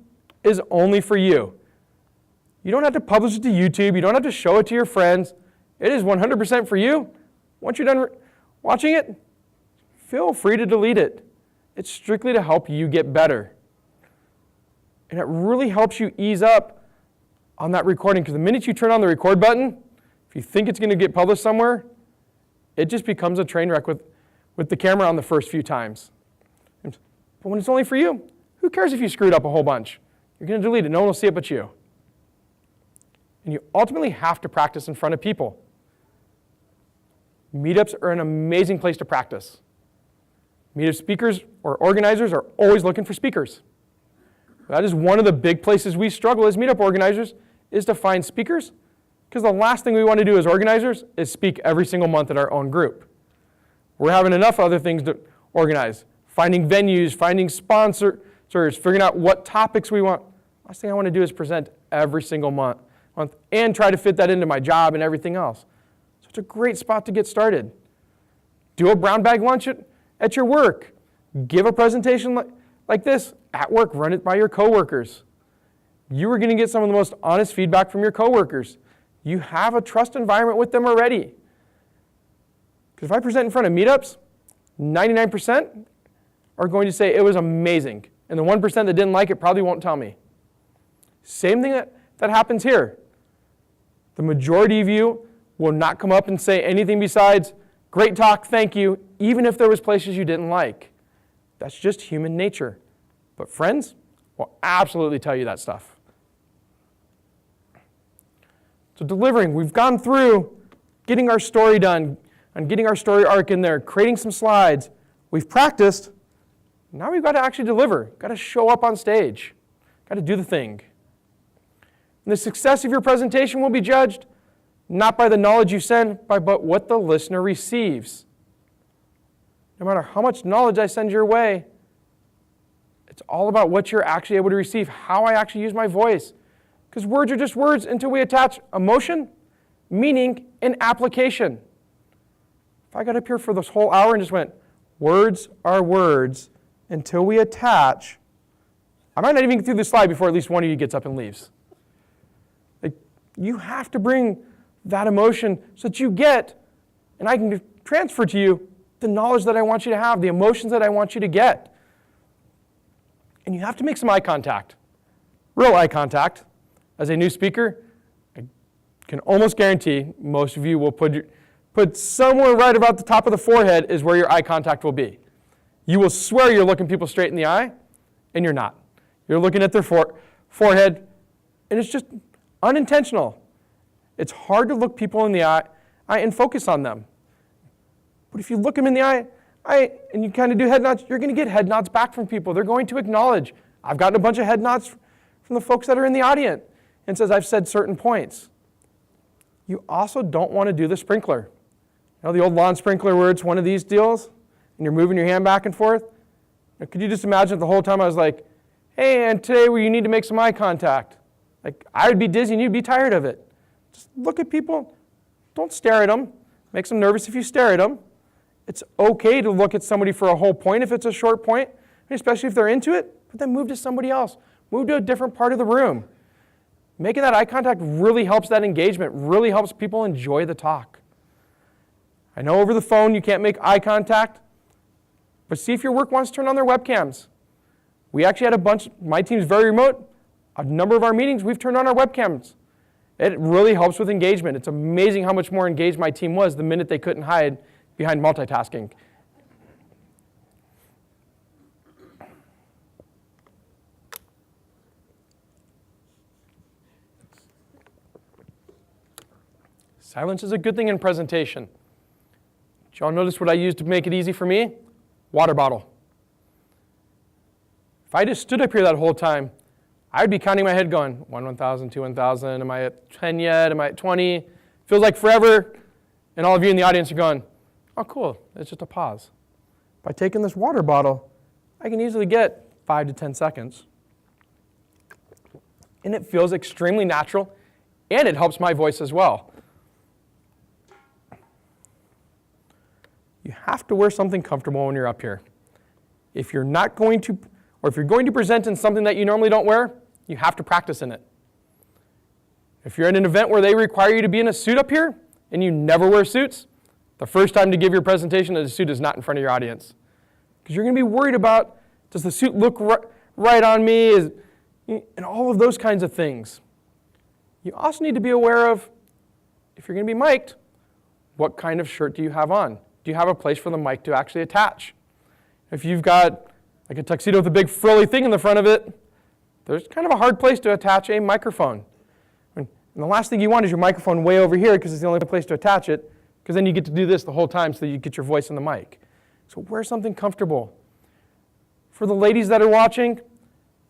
is only for you. You don't have to publish it to YouTube. You don't have to show it to your friends. It is 100% for you. Once you're done watching it, feel free to delete it. It's strictly to help you get better. And it really helps you ease up on that recording, because the minute you turn on the record button, if you think it's going to get published somewhere, it just becomes a train wreck with the camera on the first few times. But when it's only for you, who cares if you screwed up a whole bunch? You're going to delete it. No one will see it but you. And you ultimately have to practice in front of people. Meetups are an amazing place to practice. Meetup speakers or organizers are always looking for speakers. That is one of the big places we struggle as meetup organizers, is to find speakers, because the last thing we want to do as organizers is speak every single month at our own group. We're having enough other things to organize. Finding venues, finding sponsors, figuring out what topics we want. Last thing I want to do is present every single month and try to fit that into my job and everything else. So it's a great spot to get started. Do a brown bag lunch at your work. Give a presentation like this at work. Run it by your coworkers. You are going to get some of the most honest feedback from your coworkers. You have a trust environment with them already. Because if I present in front of meetups, 99% are going to say it was amazing. And the 1% that didn't like it probably won't tell me. Same thing that happens here. The majority of you will not come up and say anything besides, great talk, thank you, even if there was places you didn't like. That's just human nature. But friends will absolutely tell you that stuff. So delivering, we've gone through getting our story done and getting our story arc in there, creating some slides. We've practiced. Now we've got to actually deliver. Got to show up on stage. Got to do the thing. And the success of your presentation will be judged not by the knowledge you send, but what the listener receives. No matter how much knowledge I send your way, it's all about what you're actually able to receive, how I actually use my voice. Because words are just words until we attach emotion, meaning, and application. If I got up here for this whole hour and just went, words are words until we attach, I might not even get through this slide before at least one of you gets up and leaves. Like, you have to bring that emotion so that you get, and I can transfer to you, the knowledge that I want you to have, the emotions that I want you to get. And you have to make some eye contact, real eye contact. As a new speaker, I can almost guarantee most of you will put somewhere right about the top of the forehead is where your eye contact will be. You will swear you're looking people straight in the eye, and you're not. You're looking at their forehead, and it's just unintentional. It's hard to look people in the eye and focus on them. But if you look them in the eye, and you kind of do head nods, you're going to get head nods back from people. They're going to acknowledge. I've gotten a bunch of head nods from the folks that are in the audience and says I've said certain points. You also don't want to do the sprinkler. You know the old lawn sprinkler where it's one of these deals and you're moving your hand back and forth? Now, could you just imagine the whole time I was like, hey, and today you need to make some eye contact. Like, I would be dizzy and you'd be tired of it. Just look at people. Don't stare at them. Makes them nervous if you stare at them. It's okay to look at somebody for a whole point if it's a short point, especially if they're into it, but then move to somebody else. Move to a different part of the room. Making that eye contact really helps that engagement, really helps people enjoy the talk. I know over the phone you can't make eye contact, but see if your work wants to turn on their webcams. We actually had a bunch, my team's very remote, a number of our meetings we've turned on our webcams. It really helps with engagement. It's amazing how much more engaged my team was the minute they couldn't hide behind multitasking. Silence is a good thing in presentation. Did y'all notice what I used to make it easy for me? Water bottle. If I just stood up here that whole time, I would be counting my head going, 1,000, 2, 1,000, am I at 10 yet, am I at 20? Feels like forever. And all of you in the audience are going, oh cool, it's just a pause. By taking this water bottle, I can easily get 5 to 10 seconds. And it feels extremely natural, and it helps my voice as well. You have to wear something comfortable when you're up here. If you're not going to, or if you're going to present in something that you normally don't wear, you have to practice in it. If you're at an event where they require you to be in a suit up here, and you never wear suits, the first time to give your presentation, the suit is not in front of your audience. Because you're going to be worried about, does the suit look right on me, and all of those kinds of things. You also need to be aware of, if you're going to be mic'd, what kind of shirt do you have on? Do you have a place for the mic to actually attach? If you've got like a tuxedo with a big frilly thing in the front of it, there's kind of a hard place to attach a microphone. And the last thing you want is your microphone way over here because it's the only place to attach it, because then you get to do this the whole time so that you get your voice in the mic. So wear something comfortable. For the ladies that are watching,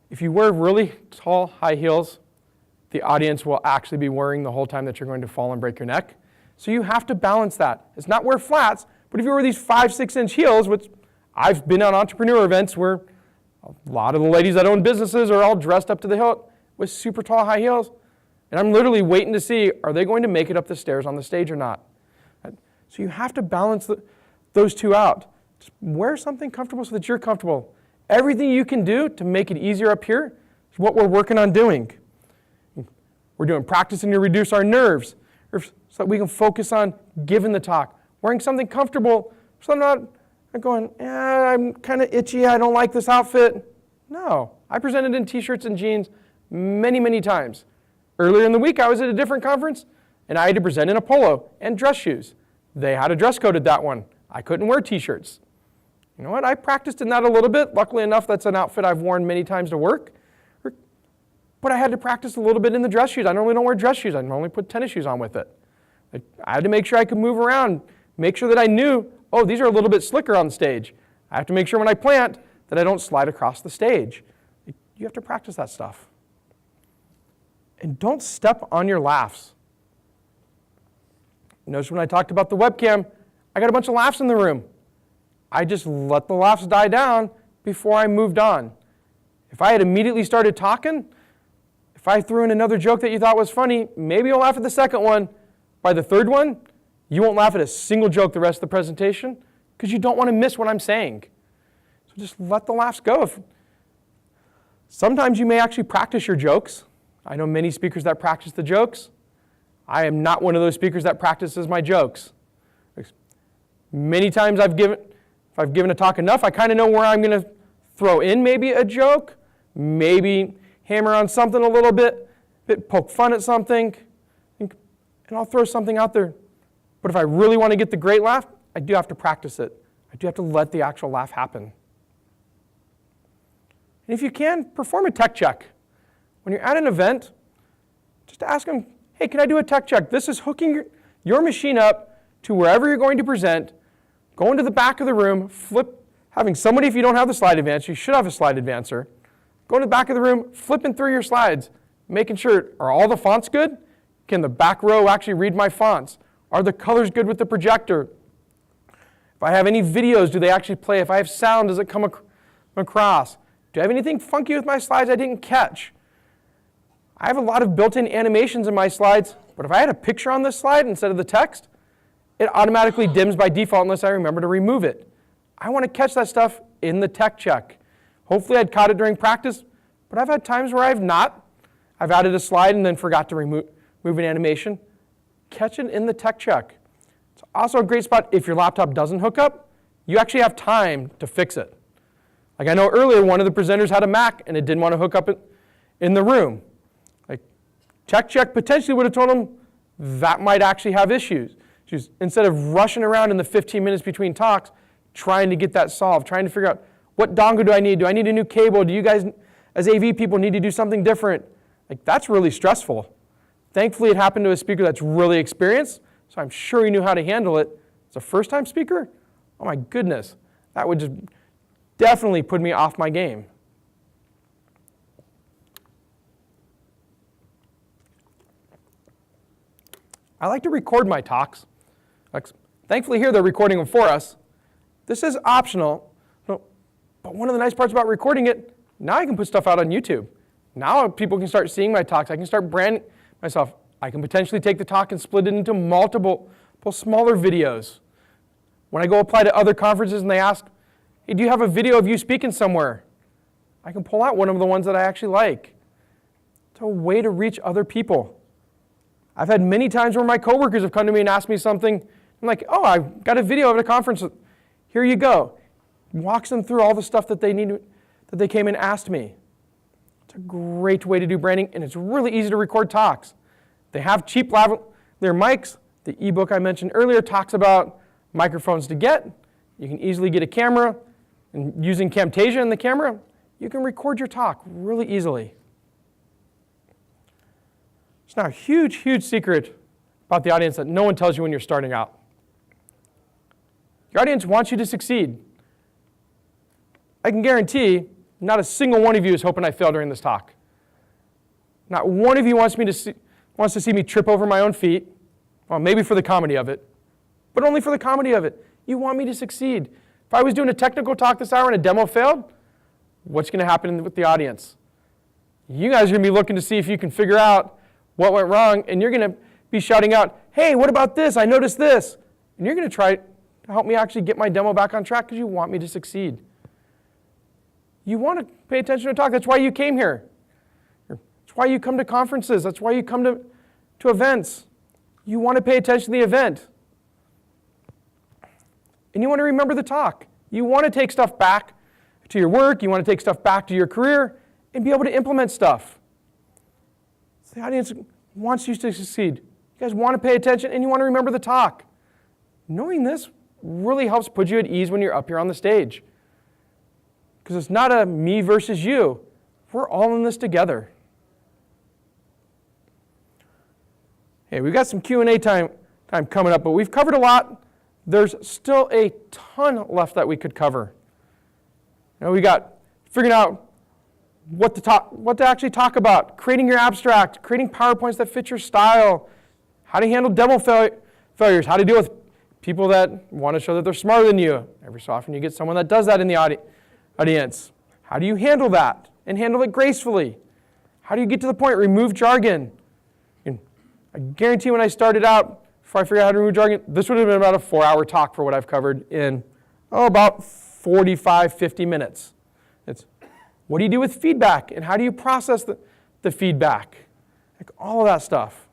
if you wear really tall high heels, the audience will actually be worrying the whole time that you're going to fall and break your neck. So you have to balance that. It's not wear flats, but if you wear these 5, 6-inch heels, which I've been on entrepreneur events where a lot of the ladies that own businesses are all dressed up to the hilt with super tall high heels, and I'm literally waiting to see, are they going to make it up the stairs on the stage or not? So you have to balance those two out. Just wear something comfortable so that you're comfortable. Everything you can do to make it easier up here is what we're working on doing. We're doing practicing to reduce our nerves so that we can focus on giving the talk. Wearing something comfortable so I'm not going, I'm kind of itchy, I don't like this outfit. No, I presented in t-shirts and jeans many, many times. Earlier in the week, I was at a different conference, and I had to present in a polo and dress shoes. They had a dress code at that one. I couldn't wear t-shirts. You know what? I practiced in that a little bit. Luckily enough, that's an outfit I've worn many times to work. But I had to practice a little bit in the dress shoes. I normally don't wear dress shoes. I normally put tennis shoes on with it. I had to make sure I could move around, make sure that I knew, oh, these are a little bit slicker on stage. I have to make sure when I plant that I don't slide across the stage. You have to practice that stuff. And don't step on your laughs. Notice when I talked about the webcam, I got a bunch of laughs in the room. I just let the laughs die down before I moved on. If I had immediately started talking, if I threw in another joke that you thought was funny, maybe you'll laugh at the second one. By the third one, you won't laugh at a single joke the rest of the presentation because you don't want to miss what I'm saying. So just let the laughs go. Sometimes you may actually practice your jokes. I know many speakers that practice the jokes. I am not one of those speakers that practices my jokes. Many times if I've given a talk enough, I kind of know where I'm going to throw in maybe a joke, maybe hammer on something a little bit, poke fun at something, and I'll throw something out there. But if I really want to get the great laugh, I do have to practice it. I do have to let the actual laugh happen. And if you can, perform a tech check. When you're at an event, just ask them, hey, can I do a tech check? This is hooking your machine up to wherever you're going to present, go into the back of the room, having somebody, if you don't have the slide advancer, you should have a slide advancer, go to the back of the room, flipping through your slides, making sure, are all the fonts good? Can the back row actually read my fonts? Are the colors good with the projector? If I have any videos, do they actually play? If I have sound, does it come across? Do I have anything funky with my slides I didn't catch? I have a lot of built-in animations in my slides, but if I had a picture on this slide instead of the text, it automatically dims by default unless I remember to remove it. I want to catch that stuff in the tech check. Hopefully I'd caught it during practice, but I've had times where I've not. I've added a slide and then forgot to move an animation. Catch it in the tech check. It's also a great spot if your laptop doesn't hook up, you actually have time to fix it. Like I know earlier one of the presenters had a Mac and it didn't want to hook up in the room. Like tech check potentially would have told them that might actually have issues. Instead of rushing around in the 15 minutes between talks, trying to get that solved, trying to figure out what dongle do I need? Do I need a new cable? Do you guys, as AV people, need to do something different? Like that's really stressful. Thankfully, it happened to a speaker that's really experienced, so I'm sure he knew how to handle it. As a first-time speaker, oh my goodness, that would just definitely put me off my game. I like to record my talks. Thankfully here they're recording them for us. This is optional, but one of the nice parts about recording it, now I can put stuff out on YouTube. Now people can start seeing my talks. I can start branding myself. I can potentially take the talk and split it into multiple smaller videos. When I go apply to other conferences and they ask, hey, do you have a video of you speaking somewhere? I can pull out one of the ones that I actually like. It's a way to reach other people. I've had many times where my coworkers have come to me and asked me something. I'm like, oh, I got a video of a conference. Here you go. Walks them through all the stuff that they need, that they came and asked me. It's a great way to do branding, and it's really easy to record talks. They have cheap lavalier mics. The ebook I mentioned earlier talks about microphones to get. You can easily get a camera, and using Camtasia in the camera, you can record your talk really easily. It's now a huge, huge secret about the audience that no one tells you when you're starting out. Your audience wants you to succeed. I can guarantee not a single one of you is hoping I fail during this talk. Not one of you wants to see me trip over my own feet. Well, maybe for the comedy of it, but only for the comedy of it. You want me to succeed. If I was doing a technical talk this hour and a demo failed, what's going to happen with the audience? You guys are going to be looking to see if you can figure out what went wrong, and you're going to be shouting out, hey, what about this? I noticed this. And you're going to try to help me actually get my demo back on track because you want me to succeed. You want to pay attention to talk. That's why you came here. That's why you come to conferences. That's why you come to events. You want to pay attention to the event. And you want to remember the talk. You want to take stuff back to your work. You want to take stuff back to your career and be able to implement stuff. So the audience wants you to succeed. You guys want to pay attention and you want to remember the talk. Knowing this really helps put you at ease when you're up here on the stage. Because it's not a me versus you. We're all in this together. Hey, we've got some Q&A time coming up, but we've covered a lot. There's still a ton left that we could cover. We got figuring out what to actually talk about, creating your abstract, creating PowerPoints that fit your style, how to handle demo failures, how to deal with people that want to show that they're smarter than you. Every so often you get someone that does that in the audience. How do you handle that and handle it gracefully? How do you get to the point, remove jargon? And I guarantee when I started out, before I figured out how to remove jargon, this would have been about a 4-hour talk for what I've covered in, about 45, 50 minutes. It's, what do you do with feedback, and how do you process the feedback? Like all of that stuff.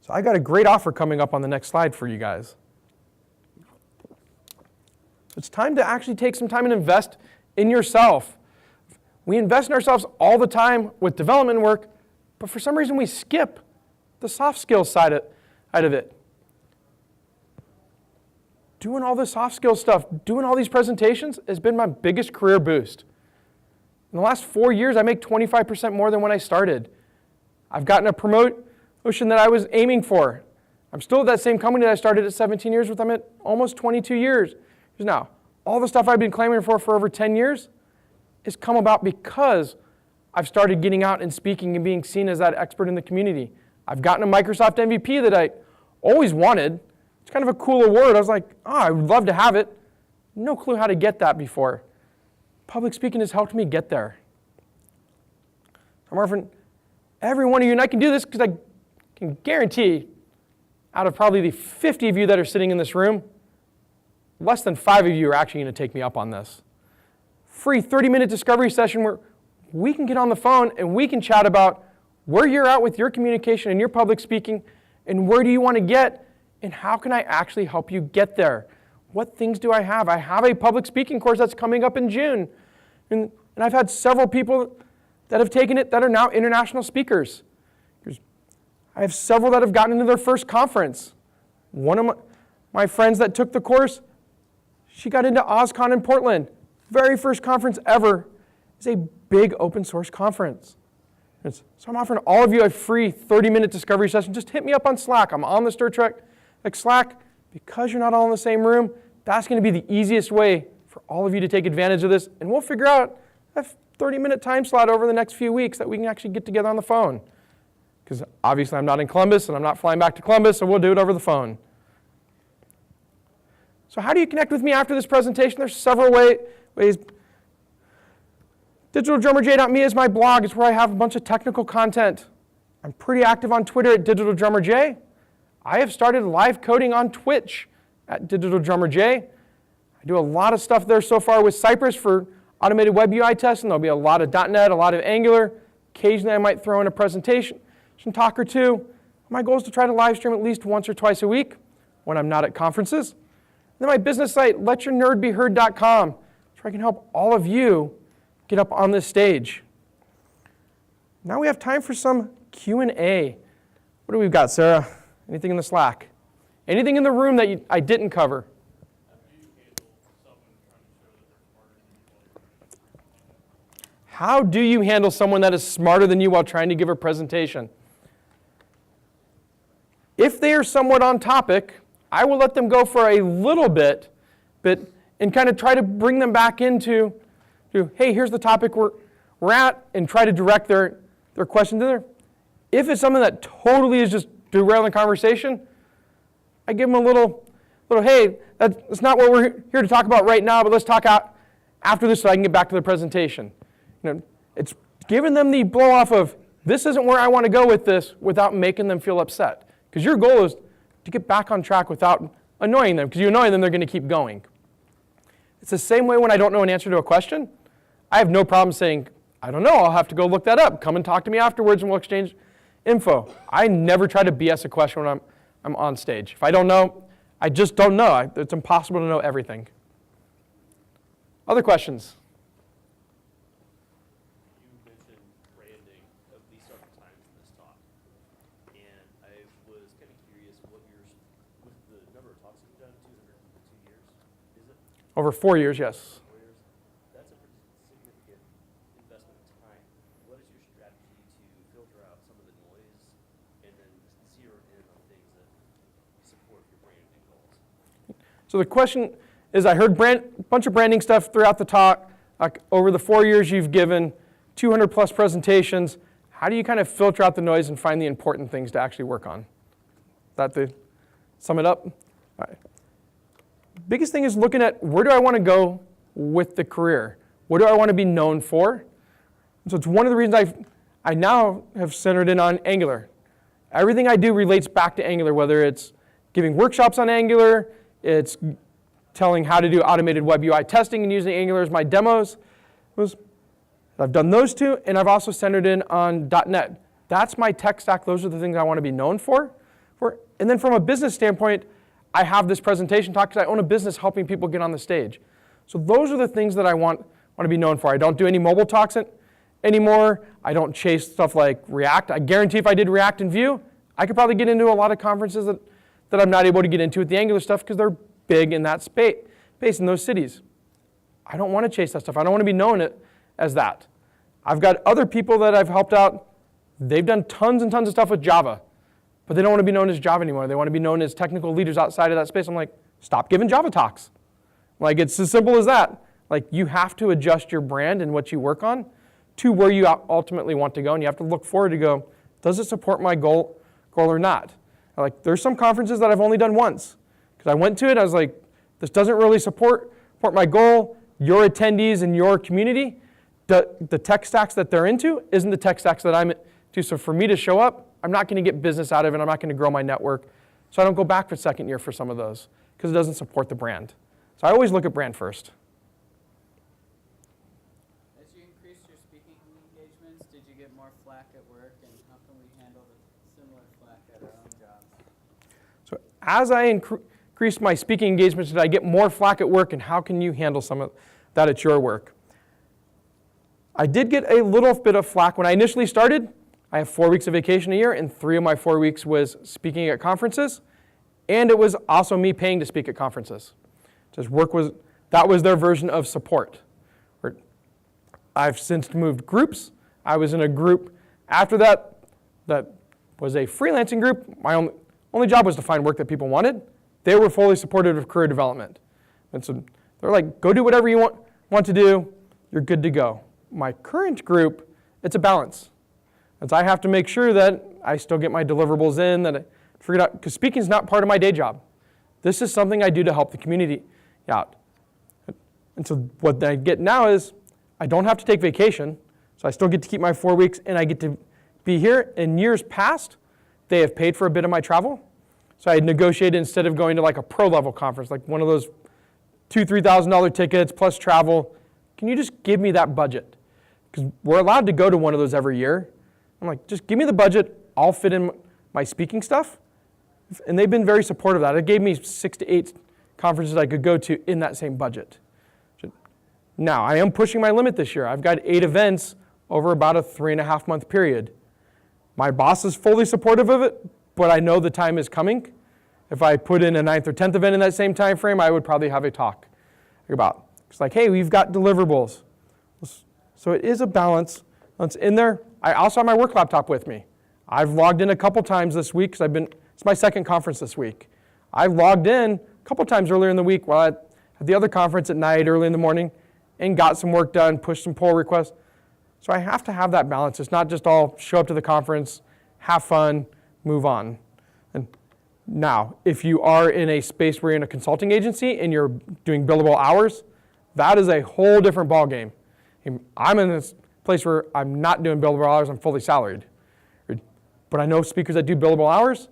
So I got a great offer coming up on the next slide for you guys. It's time to actually take some time and invest in yourself. We invest in ourselves all the time with development work, but for some reason we skip the soft skills side of it. Doing all the soft skills stuff, doing all these presentations has been my biggest career boost. In the last 4 years, I make 25% more than when I started. I've gotten a promotion that I was aiming for. I'm still at that same company that I started at 17 years with. I'm at almost 22 years now. All the stuff I've been claiming for over 10 years has come about because I've started getting out and speaking and being seen as that expert in the community. I've gotten a Microsoft MVP that I always wanted. It's kind of a cool award. I was like, I would love to have it. No clue how to get that before. Public speaking has helped me get there. I'm offering every one of you, and I can do this because I can guarantee out of probably the 50 of you that are sitting in this room, less than 5 of you are actually going to take me up on this. Free 30-minute discovery session where we can get on the phone and we can chat about where you're at with your communication and your public speaking, and where do you want to get, and how can I actually help you get there? What things do I have? I have a public speaking course that's coming up in June. And I've had several people that have taken it that are now international speakers. I have several that have gotten into their first conference. One of my friends that took the course, she got into OzCon in Portland. Very first conference ever. It's a big open source conference. So I'm offering all of you a free 30-minute discovery session. Just hit me up on Slack. I'm on the Star Trek Slack. Because you're not all in the same room, that's going to be the easiest way for all of you to take advantage of this. And we'll figure out a 30-minute time slot over the next few weeks that we can actually get together on the phone. Because obviously I'm not in Columbus and I'm not flying back to Columbus, so we'll do it over the phone. So how do you connect with me after this presentation? There's several ways. DigitalDrummerJ.me is my blog. It's where I have a bunch of technical content. I'm pretty active on Twitter at DigitalDrummerJ. I have started live coding on Twitch at DigitalDrummerJ. I do a lot of stuff there so far with Cypress for automated web UI tests, and there'll be a lot of .NET, a lot of Angular. Occasionally I might throw in a presentation talk or two. My goal is to try to live stream at least once or twice a week when I'm not at conferences. And then my business site, letyournerdbeheard.com, where I can help all of you get up on this stage. Now we have time for some Q&A. What do we got, Sarah? Anything in the Slack? Anything in the room that I didn't cover? How do you handle someone that is smarter than you while trying to give a presentation? If they are somewhat on topic, I will let them go for a little bit, and kind of try to bring them back into, hey, here's the topic we're at, and try to direct their question to there. If it's something that totally is just derailing the conversation, I give them a little, hey, that's not what we're here to talk about right now, but let's talk after this so I can get back to the presentation. It's giving them the blow off of, this isn't where I want to go with this, without making them feel upset. Because your goal is to get back on track without annoying them. Because you annoy them, they're going to keep going. It's the same way when I don't know an answer to a question. I have no problem saying, I don't know, I'll have to go look that up. Come and talk to me afterwards and we'll exchange info. I never try to BS a question when I'm on stage. If I don't know, I just don't know. It's impossible to know everything. Other questions? You mentioned branding at least several times in this talk. And I was kind of curious what with the number of talks you've done, 202 years, is it? Over 4 years, yes. 4 years? That's a pretty significant investment of time. What is your strategy to filter out some of the noise and then zero in on things that support your branding goals? So the question is I heard a bunch of branding stuff throughout the talk. Over the 4 years you've given 200 plus presentations. How do you kind of filter out the noise and find the important things to actually work on? Sum it up? All right. Biggest thing is looking at where do I want to go with the career? What do I want to be known for? And so it's one of the reasons I now have centered in on Angular. Everything I do relates back to Angular, whether it's giving workshops on Angular, it's telling how to do automated web UI testing and using Angular as my demos. I've done those two, and I've also centered in on .NET. That's my tech stack. Those are the things I want to be known for. And then from a business standpoint, I have this presentation talk because I own a business helping people get on the stage. So those are the things that I want to be known for. I don't do any mobile talks anymore. I don't chase stuff like React. I guarantee if I did React and Vue, I could probably get into a lot of conferences that I'm not able to get into with the Angular stuff because they're big in that space in those cities. I don't want to chase that stuff. I don't want to be known as that. I've got other people that I've helped out. They've done tons and tons of stuff with Java, but they don't want to be known as Java anymore. They want to be known as technical leaders outside of that space. I'm like, stop giving Java talks. Like, it's as simple as that. Like, you have to adjust your brand and what you work on to where you ultimately want to go, and you have to look forward to go, does it support my goal or not? Like, there's some conferences that I've only done once, because I went to it, I was like, this doesn't really support my goal, your attendees and your community, the tech stacks that they're into isn't the tech stacks that I'm into, so for me to show up, I'm not going to get business out of it, I'm not going to grow my network, so I don't go back for second year for some of those, because it doesn't support the brand. So I always look at brand first. As you increased your speaking engagements, did you get more flack at work, and how can we handle the similar flack at our own jobs? So as I increase my speaking engagements, did I get more flack at work, and how can you handle some of that at your work? I did get a little bit of flack when I initially started. I have 4 weeks of vacation a year, and 3 of my 4 weeks was speaking at conferences, and it was also me paying to speak at conferences. Just that was their version of support. I've since moved groups. I was in a group after that was a freelancing group. My only job was to find work that people wanted. They were fully supportive of career development. And so they're like, go do whatever you want to do. You're good to go. My current group, it's a balance. And so I have to make sure that I still get my deliverables in, that I figure it out, because speaking is not part of my day job. This is something I do to help the community out. And so what I get now is I don't have to take vacation, so I still get to keep my 4 weeks, and I get to be here. In years past, they have paid for a bit of my travel. So I had negotiated, instead of going to like a pro level conference, like one of those $2,000, $3,000 tickets plus travel, can you just give me that budget? Because we're allowed to go to one of those every year. I'm like, just give me the budget, I'll fit in my speaking stuff. And they've been very supportive of that. It gave me 6 to 8 conferences I could go to in that same budget. Now, I am pushing my limit this year. I've got 8 events over about a 3.5 month period. My boss is fully supportive of it, but I know the time is coming. If I put in a 9th or 10th event in that same time frame, I would probably have a talk about. It's like, hey, we've got deliverables. So it is a balance. It's in there. I also have my work laptop with me. I've logged in a couple times this week because it's my second conference this week. I logged in a couple times earlier in the week while at the other conference at night, early in the morning, and got some work done, pushed some pull requests. So I have to have that balance. It's not just all show up to the conference, have fun, move on. And now, if you are in a space where you're in a consulting agency and you're doing billable hours, that is a whole different ballgame. I'm in this place where I'm not doing billable hours, I'm fully salaried. But I know speakers that do billable hours,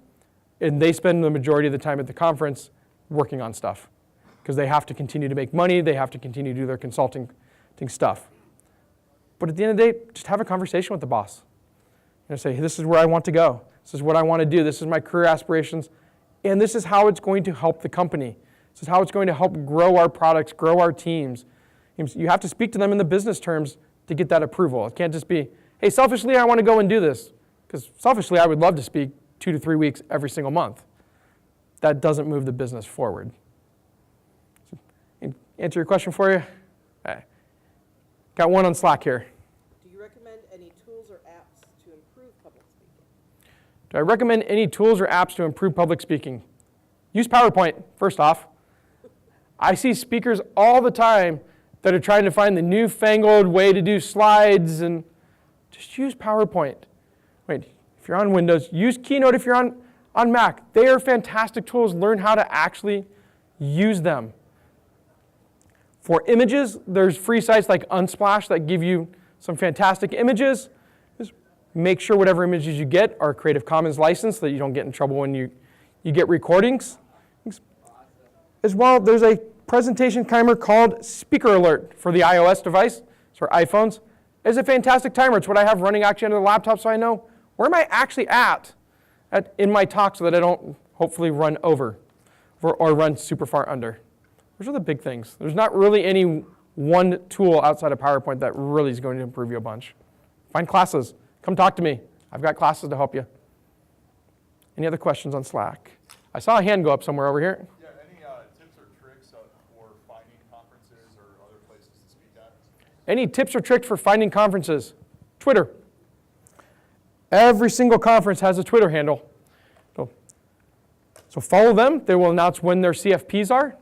and they spend the majority of the time at the conference working on stuff, because they have to continue to make money, they have to continue to do their consulting stuff. But at the end of the day, just have a conversation with the boss. Say, this is where I want to go, this is what I want to do, this is my career aspirations, and this is how it's going to help the company. This is how it's going to help grow our products, grow our teams. You have to speak to them in the business terms to get that approval. It can't just be, hey, selfishly, I want to go and do this. Because selfishly, I would love to speak 2 to 3 weeks every single month. That doesn't move the business forward. So, answer your question for you? Okay. Got one on Slack here. Do you recommend any tools or apps to improve public speaking? Do I recommend any tools or apps to improve public speaking? Use PowerPoint, first off. I see speakers all the time that are trying to find the newfangled way to do slides, and just use PowerPoint. Wait, if you're on Windows, use Keynote if you're on Mac. They are fantastic tools. Learn how to actually use them. For images, there's free sites like Unsplash that give you some fantastic images. Just make sure whatever images you get are Creative Commons licensed so that you don't get in trouble when you get recordings. As well, there's a presentation timer called Speaker Alert for the iOS device, so iPhones. It's a fantastic timer. It's what I have running actually on the laptop so I know where am I actually at in my talk so that I don't hopefully run over or run super far under. Those are the big things. There's not really any one tool outside of PowerPoint that really is going to improve you a bunch. Find classes. Come talk to me. I've got classes to help you. Any other questions on Slack? I saw a hand go up somewhere over here. Yeah, any tips or tricks for finding conferences or other places to speak at? Any tips or tricks for finding conferences? Twitter. Every single conference has a Twitter handle. So follow them. They will announce when their CFPs are.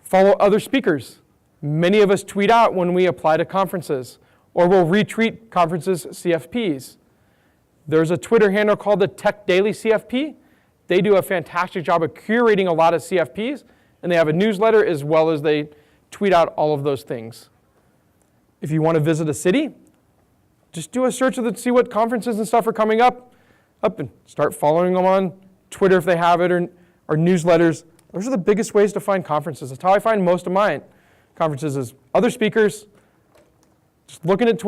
Follow other speakers. Many of us tweet out when we apply to conferences, or we'll retweet conferences' CFPs. There's a Twitter handle called the Tech Daily CFP. They do a fantastic job of curating a lot of CFPs, and they have a newsletter as well as they tweet out all of those things. If you want to visit a city, just do a search to see what conferences and stuff are coming up and start following them on Twitter if they have it, or newsletters. Those are the biggest ways to find conferences. That's how I find most of mine. Conferences is other speakers, just looking at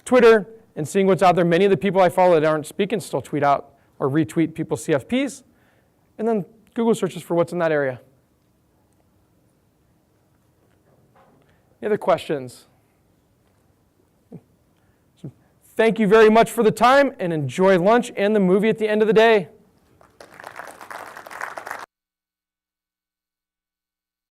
Twitter and seeing what's out there. Many of the people I follow that aren't speaking still tweet out or retweet people's CFPs, and then Google searches for what's in that area. Any other questions? So, thank you very much for the time, and enjoy lunch and the movie at the end of the day.